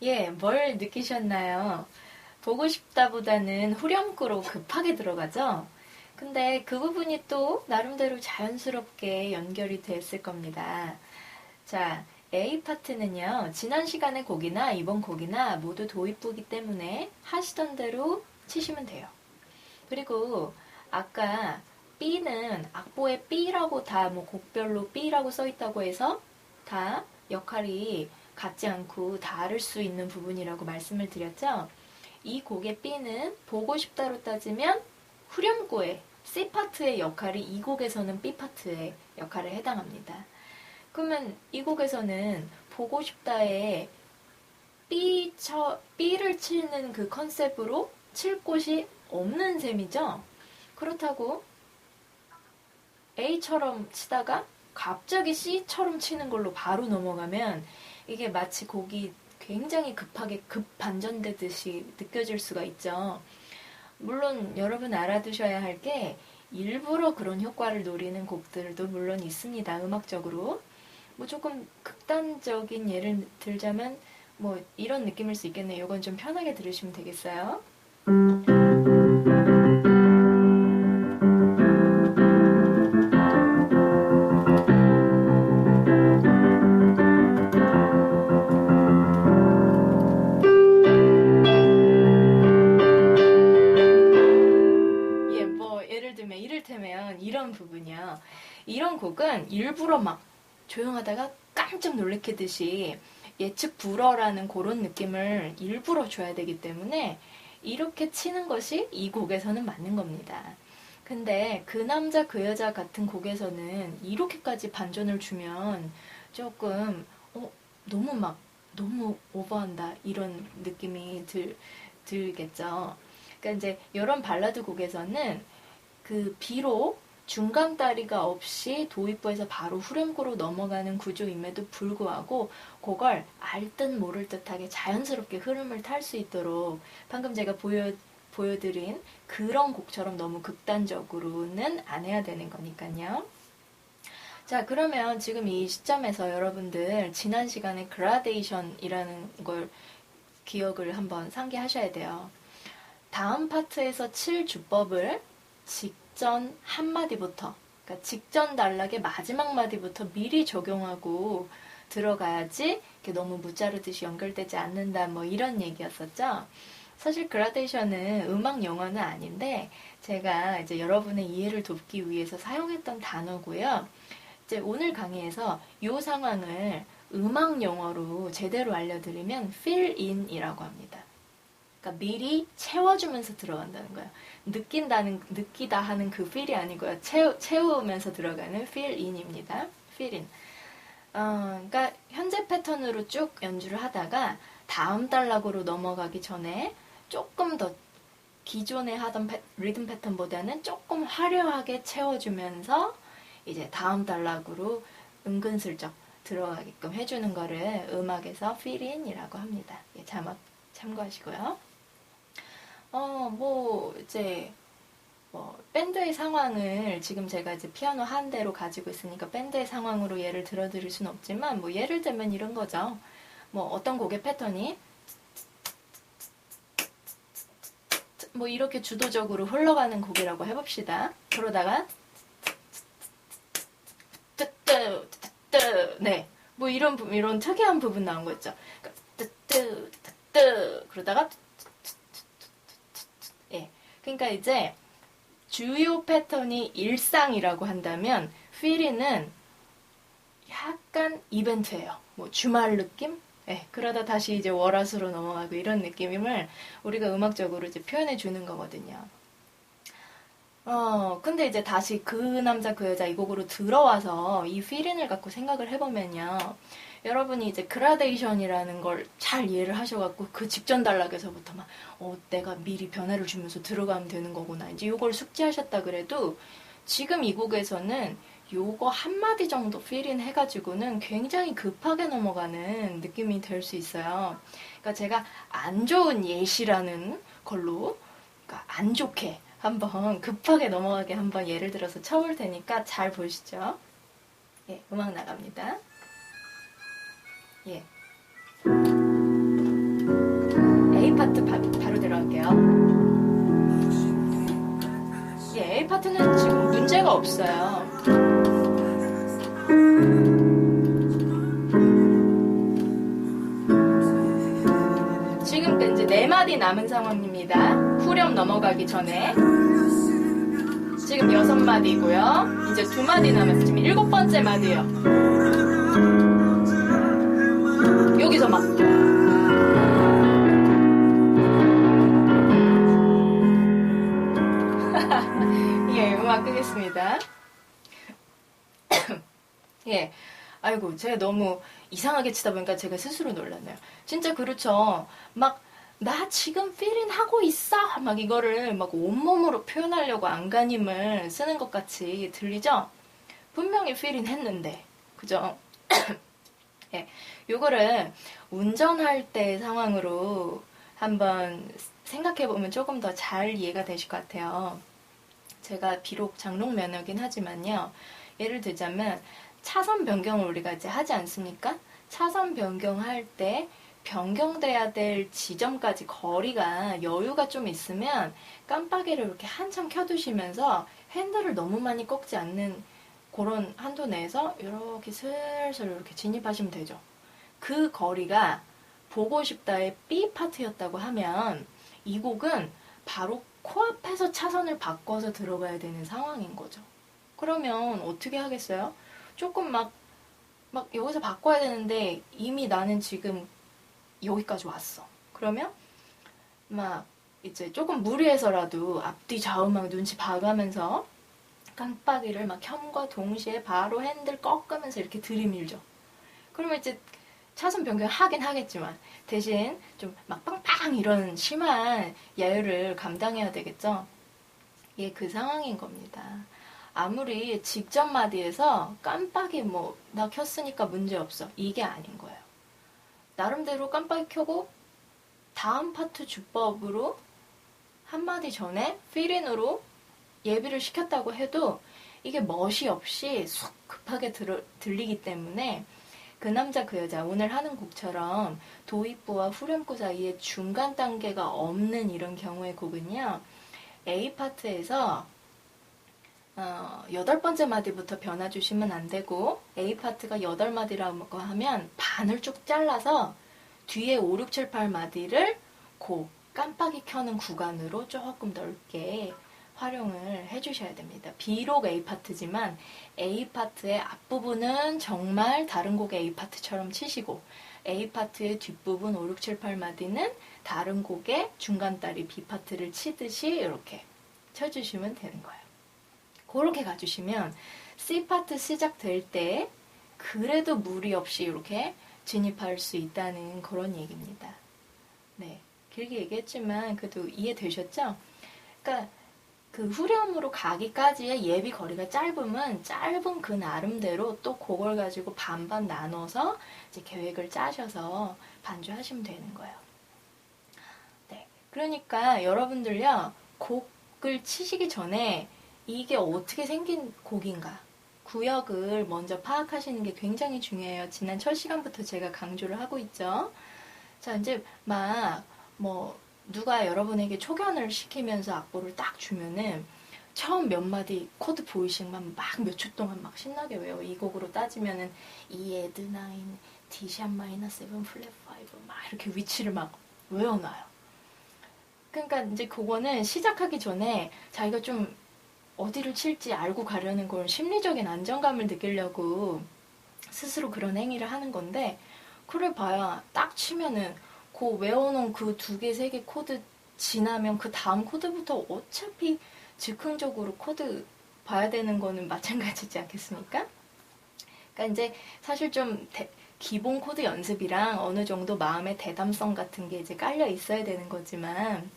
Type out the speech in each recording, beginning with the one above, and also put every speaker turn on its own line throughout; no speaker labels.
예, 뭘 느끼셨나요? 보고 싶다보다는 후렴구로 급하게 들어가죠? 근데 그 부분이 또 나름대로 자연스럽게 연결이 됐을 겁니다. 자, A 파트는요, 지난 시간의 곡이나 이번 곡이나 모두 도입부기 때문에 하시던 대로 치시면 돼요. 그리고 아까 B는 악보에 B라고 다 뭐 곡별로 B라고 써 있다고 해서 다 역할이 같지 않고 다를 수 있는 부분이라고 말씀을 드렸죠. 이 곡의 B는 보고 싶다로 따지면 후렴구의 C 파트의 역할이 이 곡에서는 B 파트의 역할에 해당합니다. 그러면 이 곡에서는 보고 싶다에 B를 치는 그 컨셉으로 칠 곳이 없는 셈이죠. 그렇다고 A처럼 치다가 갑자기 C처럼 치는 걸로 바로 넘어가면 이게 마치 곡이 굉장히 급하게 급반전되듯이 느껴질 수가 있죠. 물론 여러분 알아두셔야 할 게 일부러 그런 효과를 노리는 곡들도 물론 있습니다. 음악적으로. 뭐 조금 극단적인 예를 들자면 뭐 이런 느낌일 수 있겠네요. 이건 좀 편하게 들으시면 되겠어요. 예, 뭐 예를 들면 이를테면 이런 부분이요. 이런 곡은 일부러 막 조용하다가 깜짝 놀래키듯이 예측 불허라는 그런 느낌을 일부러 줘야 되기 때문에 이렇게 치는 것이 이 곡에서는 맞는 겁니다. 근데 그 남자 그 여자 같은 곡에서는 이렇게까지 반전을 주면 조금 너무 막 너무 오버한다 이런 느낌이 들겠죠. 그러니까 이제 이런 발라드 곡에서는 그 비록 중간다리가 없이 도입부에서 바로 후렴구로 넘어가는 구조임에도 불구하고 그걸 알 듯 모를 듯하게 자연스럽게 흐름을 탈 수 있도록 방금 제가 보여드린 그런 곡처럼 너무 극단적으로는 안 해야 되는 거니까요. 자, 그러면 지금 이 시점에서 여러분들 지난 시간에 그라데이션이라는 걸 기억을 한번 상기하셔야 돼요. 다음 파트에서 칠 주법을 직전 한마디부터, 그러니까 직전 단락의 마지막 마디부터 미리 적용하고 들어가야지 이렇게 너무 무자르듯이 연결되지 않는다, 뭐 이런 얘기였었죠. 사실 그라데이션은 음악 용어는 아닌데 제가 이제 여러분의 이해를 돕기 위해서 사용했던 단어고요. 이제 오늘 강의에서 이 상황을 음악 용어로 제대로 알려드리면 fill in이라고 합니다. 그러니까 미리 채워주면서 들어간다는 거예요. 느끼다 하는 그 feel이 아니고요. 채우면서 들어가는 fill in입니다. fill in. 그러니까 현재 패턴으로 쭉 연주를 하다가 다음 단락으로 넘어가기 전에 조금 더 기존에 하던 리듬 패턴보다는 조금 화려하게 채워주면서 이제 다음 단락으로 은근슬쩍 들어가게끔 해주는 거를 음악에서 fill in이라고 합니다. 예, 자막 참고하시고요. 이제, 밴드의 상황을 지금 제가 이제 피아노 한 대로 가지고 있으니까 밴드의 상황으로 예를 들어드릴 수는 없지만, 뭐, 예를 들면 이런 거죠. 뭐, 어떤 곡의 패턴이, 뭐, 이렇게 주도적으로 흘러가는 곡이라고 해봅시다. 그러다가, 네. 뭐, 이런 특이한 부분 나온 거 있죠. 그러다가, 예. 그러니까 이제 주요 패턴이 일상이라고 한다면 필이는 약간 이벤트예요. 뭐 주말 느낌? 예. 그러다 다시 이제 월화수로 넘어가고 이런 느낌임을 우리가 음악적으로 이제 표현해 주는 거거든요. 근데 이제 다시 그 남자 그 여자 이 곡으로 들어와서 이 필인을 갖고 생각을 해보면요. 여러분이 이제 그라데이션이라는 걸 잘 이해를 하셔갖고 그 직전 단락에서부터 막 내가 미리 변화를 주면서 들어가면 되는 거구나. 이제 이걸 숙지하셨다 그래도 지금 이 곡에서는 요거 한마디 정도 필인 해가지고는 굉장히 급하게 넘어가는 느낌이 될 수 있어요. 그러니까 제가 안 좋은 예시라는 걸로 그러니까 안 좋게 한번 급하게 넘어가게 한번 예를 들어서 쳐볼 테니까 잘 보시죠. 예, 음악 나갑니다. 예. 파트는 지금 문제가 없어요. 지금 이제 4마디 남은 상황입니다. 후렴 넘어가기 전에. 지금 6마디고요. 이제 2마디 남았어요. 지금 7번째 마디예요. 여기서 막 예, 음악 끄겠습니다. 예, 아이고 제가 너무 이상하게 치다 보니까 제가 스스로 놀랐네요. 진짜 그렇죠. 막 나 지금 필인 하고 있어 막 이거를 막 온몸으로 표현하려고 안간힘을 쓰는 것 같이 들리죠? 분명히 필인 했는데 그죠? 예, 요거를 운전할 때 상황으로 한번 생각해보면 조금 더 잘 이해가 되실 것 같아요. 제가 비록 장롱 면허긴 하지만요. 예를 들자면 차선 변경을 우리가 이제 하지 않습니까? 차선 변경할 때 변경돼야 될 지점까지 거리가 여유가 좀 있으면 깜빡이를 이렇게 한참 켜두시면서 핸들을 너무 많이 꺾지 않는 그런 한도 내에서 이렇게 슬슬 이렇게 진입하시면 되죠. 그 거리가 보고 싶다의 B 파트였다고 하면 이 곡은 바로 코앞에서 차선을 바꿔서 들어가야 되는 상황인 거죠. 그러면 어떻게 하겠어요? 조금 막 여기서 바꿔야 되는데 이미 나는 지금 여기까지 왔어. 그러면 막 이제 조금 무리해서라도 앞뒤 좌우 막 눈치 봐가면서 깜빡이를 막 켬과 동시에 바로 핸들 꺾으면서 이렇게 들이밀죠. 그러면 이제 차선 변경하긴 하겠지만 대신 좀 막 빵빵 이런 심한 야유를 감당해야 되겠죠. 예, 그 상황인 겁니다. 아무리 직전 마디에서 깜빡이 뭐 나 켰으니까 문제 없어 이게 아닌 거예요. 나름대로 깜빡이 켜고 다음 파트 주법으로 한마디 전에 필인으로 예비를 시켰다고 해도 이게 멋이 없이 쑥 급하게 들리기 때문에 그 남자 그 여자 오늘 하는 곡처럼 도입부와 후렴구 사이에 중간 단계가 없는 이런 경우의 곡은요. A 파트에서 8번째 마디부터 변화 주시면 안 되고 A 파트가 8마디라고 하면 반을 쭉 잘라서 뒤에 5, 6, 7, 8마디를 그 깜빡이 켜는 구간으로 조금 넓게 활용을 해주셔야 됩니다. 비록 A 파트지만 A 파트의 앞부분은 정말 다른 곡의 A 파트처럼 치시고 A 파트의 뒷부분 5, 6, 7, 8마디는 다른 곡의 중간다리 B 파트를 치듯이 이렇게 쳐주시면 되는 거예요. 그렇게 가주시면 C 파트 시작될 때 그래도 무리 없이 이렇게 진입할 수 있다는 그런 얘기입니다. 네, 길게 얘기했지만 그래도 이해되셨죠? 그러니까 그 후렴으로 가기까지의 예비 거리가 짧으면 짧은 그 나름대로 또 그걸 가지고 반반 나눠서 이제 계획을 짜셔서 반주하시면 되는 거예요. 네, 그러니까 여러분들요 곡을 치시기 전에 이게 어떻게 생긴 곡인가 구역을 먼저 파악하시는 게 굉장히 중요해요. 지난 첫 시간부터 제가 강조를 하고 있죠. 자, 이제 막 뭐 누가 여러분에게 초견을 시키면서 악보를 딱 주면은 처음 몇 마디 코드 보이식만 막 몇 초 동안 막 신나게 외워. 이 곡으로 따지면은 E 에드 9, D샵 마이너 7 플랫 5 막 이렇게 위치를 막 외워놔요. 그러니까 이제 그거는 시작하기 전에 자기가 좀 어디를 칠지 알고 가려는 걸 심리적인 안정감을 느끼려고 스스로 그런 행위를 하는 건데 그래 봐야 딱 치면은 그 외워놓은 그 2개, 3개 코드 지나면 그 다음 코드부터 어차피 즉흥적으로 코드 봐야 되는 거는 마찬가지지 않겠습니까? 그러니까 이제 사실 좀 기본 코드 연습이랑 어느 정도 마음의 대담성 같은 게 이제 깔려 있어야 되는 거지만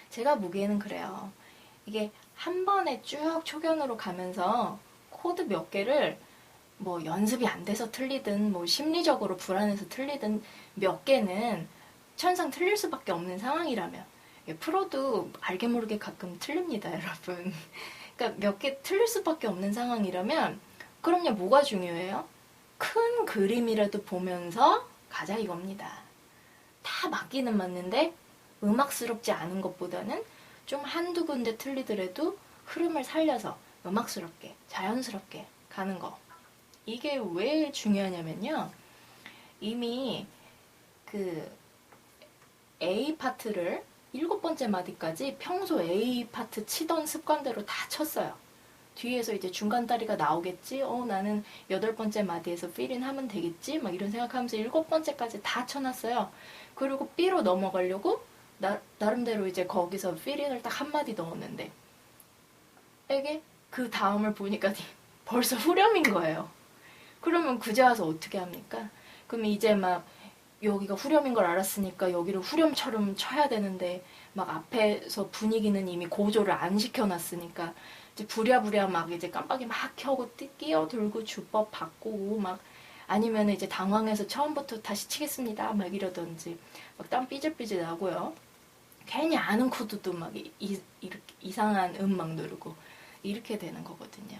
제가 보기에는 그래요. 이게 한 번에 쭉 초견으로 가면서 코드 몇 개를 뭐 연습이 안 돼서 틀리든 뭐 심리적으로 불안해서 틀리든 몇 개는 천상 틀릴 수밖에 없는 상황이라면 프로도 알게 모르게 가끔 틀립니다, 여러분. 그러니까 몇 개 틀릴 수밖에 없는 상황이라면 그럼요, 뭐가 중요해요? 큰 그림이라도 보면서 가자 이겁니다. 다 맞기는 맞는데 음악스럽지 않은 것보다는 좀 한두 군데 틀리더라도 흐름을 살려서 음악스럽게, 자연스럽게 가는 거. 이게 왜 중요하냐면요. 이미 그 A 파트를 7번째 마디까지 평소 A 파트 치던 습관대로 다 쳤어요. 뒤에서 이제 중간 다리가 나오겠지? 나는 8번째 마디에서 필인 하면 되겠지? 막 이런 생각하면서 7번째까지 다 쳐놨어요. 그리고 B로 넘어가려고 나름대로 이제 거기서 필인을 딱 한마디 넣었는데 이게 그 다음을 보니까 벌써 후렴인 거예요. 그러면 그제 와서 어떻게 합니까? 그럼 이제 막 여기가 후렴인 걸 알았으니까 여기를 후렴처럼 쳐야 되는데 막 앞에서 분위기는 이미 고조를 안 시켜놨으니까 이제 부랴부랴 막 이제 깜빡이 막 켜고 끼어들고 주법 바꾸고 막 아니면 이제 당황해서 처음부터 다시 치겠습니다 막 이러던지 막 땀 삐질삐질 나고요. 괜히 아는 코드도 막 이렇게 이상한 음막 누르고 이렇게 되는 거거든요.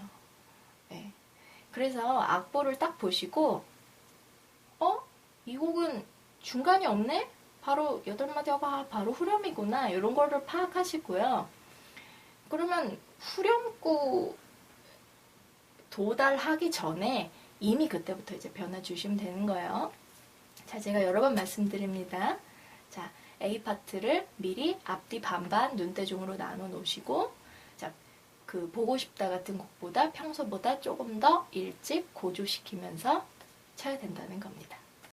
네. 그래서 악보를 딱 보시고 이 곡은 중간이 없네? 바로 8마디가 바로 후렴이구나 이런 거를 파악하시고요. 그러면 후렴구 도달하기 전에 이미 그때부터 이제 변화 주시면 되는 거예요. 자, 제가 여러 번 말씀드립니다. 자, A 파트를 미리 앞뒤 반반 눈대중으로 나눠 놓으시고 자, 그 보고 싶다 같은 곡보다 평소보다 조금 더 일찍 고조시키면서 쳐야 된다는 겁니다.